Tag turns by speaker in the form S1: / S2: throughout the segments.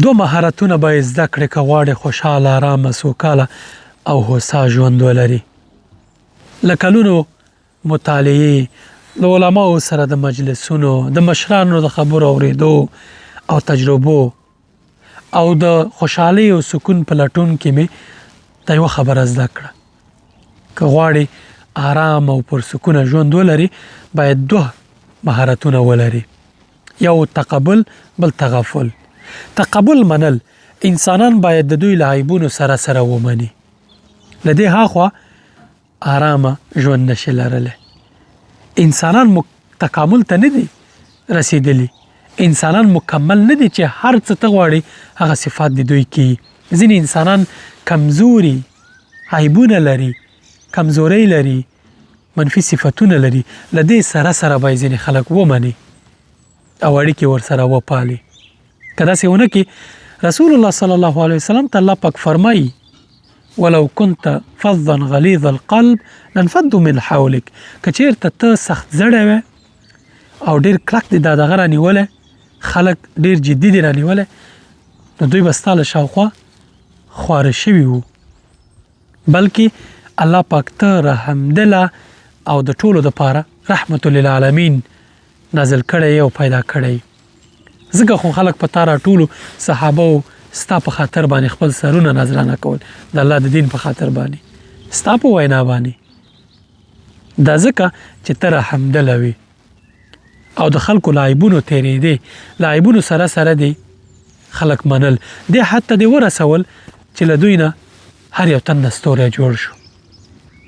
S1: دو مهارتونه باید زده کړې که غواړې خوشحاله، ارامه، سوکاله او هوسا ژوند ولري. له کلونو مطالعې، د علماو سره د مجلسونو، د مشرانو د خبرو اورېدو او تجربو او د خوشحالۍ او سکون په لټون کې مې دا یوه خبره زده کړه. که غواړې آرام او پرسکونه ژوند ولري باید دوه مهارتونه ولري. یو تقبل، بل تغافل. تقبل منل، انسانان باید د دوی له عیبونو سره سره ومني. له دې هاخوا آرامه ژوند نشي لرلی. انسانان تکامل ته نه دي رسیدلی. انسانان مکمل نه دي چې هر څه ته غواړي هغه صفات د دوی کې. ځینې انسانان کمزوري، عیبونه لري، کمزوري لري، منفي صفتونه لري. له دې سره سره باید ځینې خلک ومني او اړیکې ورسره وپالي. که داسې ونه کې، رسول الله صلی الله علیه وسلم ته الله پاک فرمایي ولو كنت فظا غلیظ القلب لانفضوا من حولك. که چیرته ته سخت زړی وې او ډېر کلک دې دا دغه رانیولی، خلک ډېر جدي دې رانیولی، نو دوی به ستا له شاوخوا خواره شوي وو. بلکې الله پاک ته رحمدله او د ټولو دپاره رحمت للعالمین نازل کړی او پیدا کړی. ځکه خو خلک په تا راټولو صحابه ستا په خاطر باندې خپل سرونه نذرانه کول، د الله د دین په خاطر باندې، ستا په وینا باندې. دا ځکه چې ته رحمدله وي او د خلکو له عیبونو تېرېدې، له عیبونو سره سره دې خلک منل. دې حتی دې ورسول چې له دوی نه هر یو تن ستوری جوړ شو،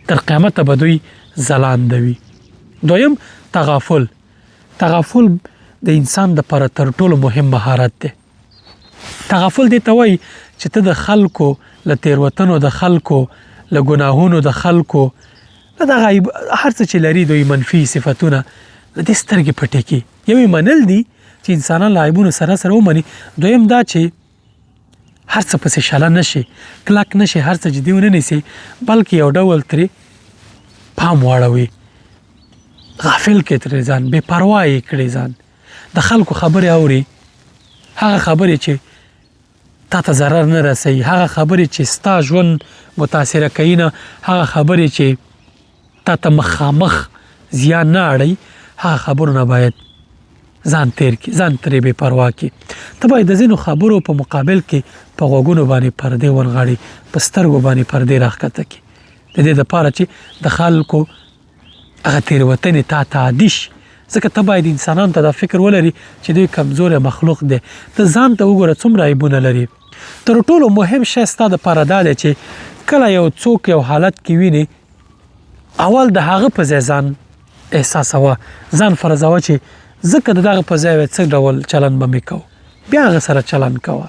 S1: تر قیامته به دوی ځلانده وي. دویم تغافل. تغافل د انسان دپاره تر ټولو مهم مهارت دی. تغافل دې ته وایي چې ته د خلکو له تېروتنو، د خلکو له ګناهونو، د خلکو له دغه هر څه چې لري دوی منفي صفتونه، د دې سترګې پټې کړي. یو یې منل دي چې انسانان له عیبونو سره سره ومني. دویم دا چې هر څه پسې شاله نشي، کلک نشي، هر څه جدي ونه نیسي، بلکې یو ډول ترې پام واړوي، غافل کې ترې ځان، بې پروا یې کړي ځان. د خلکو خبرې اوري، هغه خبرې چې تا ته ضرر نه رسوي، هغه خبرې چې ستا ژوند متاثره کوي نه، هغه خبرې چې تا ته مخامخ زیان نه اړوي، هغه خبرو نه باید ځان تیر کړي، ځان ترې بې پروا کړي. ته باید د ځینو خبرو په مقابل کې په غوږونو باندې پردې ورغاړي، په سترګو باندې پردې راښکته کړي، د دې دپاره چې د خلکو هغه تېروتنې تا ته عادي شي. ځکه ته باید انسانانو ته دا فکر ولري چې دوی کمزوری مخلوق دی. ته ځان ته وګوره څومره عیبونه لري. تر ټولو مهم شی ستا دپاره دا دی چې کله یو څوک یو حالت کې ویني، اول د هغه په ځای ځان احساسوه، ځان فرضوه چې ځکه د دغه په ځای څه ډول چلند به مې کوو، بیا هغه سره چلند کوه.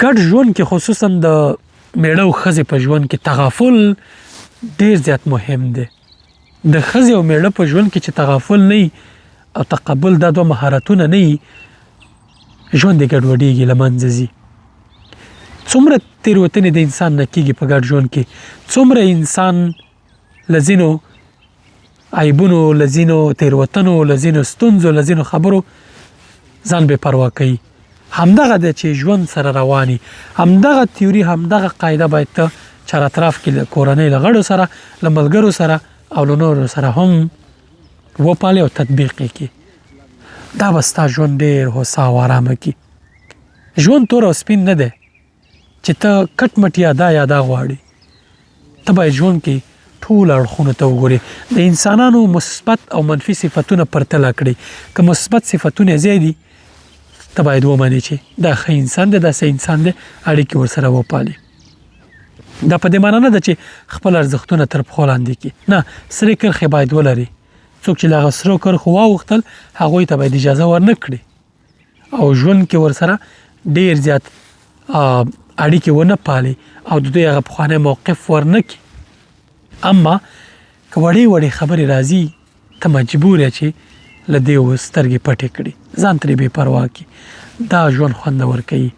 S1: ګډ ژوند کې خصوصا د میړه او ښځې په ژوند کې تغافل ډېر زیات مهم دی. د ښځې او میړه په ژوند کې چې تغافل نه وي او تقبل، دا دوه مهارتونه نه وي، ژوند یې ګډوډېږي، له منځه ځي. څومره تېروتنې د انسان نه کېږي په ګډ ژوند کې، څومره انسان له ځینو عیبونو، له ځینو تېروتنو، له ځینو ستونزو، له ځینو خبرو ځان بې پروا کوي. همدغه دی چې ژوند سره رواني. همدغه تیوري، همدغه قاعده باید ته چار اطراف کې له کورنۍ له غړو سره، له ملګرو سره او له نورو سره هم وپالې او تطبیق یې کړي. دا به ستا ژوند ډېر هوسا او ارامه کړي. ژوند تور او سپین نه دی چې ته کټ مټ یا دا غواړي. ته باید ژوند کې ټول اړخونو ته وګورې، د انسانانو مثبت او منفي صفتونه پرتله کړي. که مثبت صفتونه زیات دي، ته باید ومنې چې دا ښه انسان دی، دا ښه انسان دی، اړیکې ورسره وپالې. دا په دې معنی نه ده چې خپل ارزښتونه تر پښو لاندې کړي، نه، سرې کرښې باید ولري. څوک چې له هغه سرو کرښو واوښتل، هغوی ته باید اجازه ورنه کړي او ژوند کې ورسره ډېر زیات اړیکې ونه پالي او د دوی هغه پخوانی موقف ورنه کړي. اما که وړې وړې خبرې راځي، ته مجبور یې چې له دې سترګې پټې کړي، ځان ترې بې پروا کړي. دا ژوند خوندور کوي.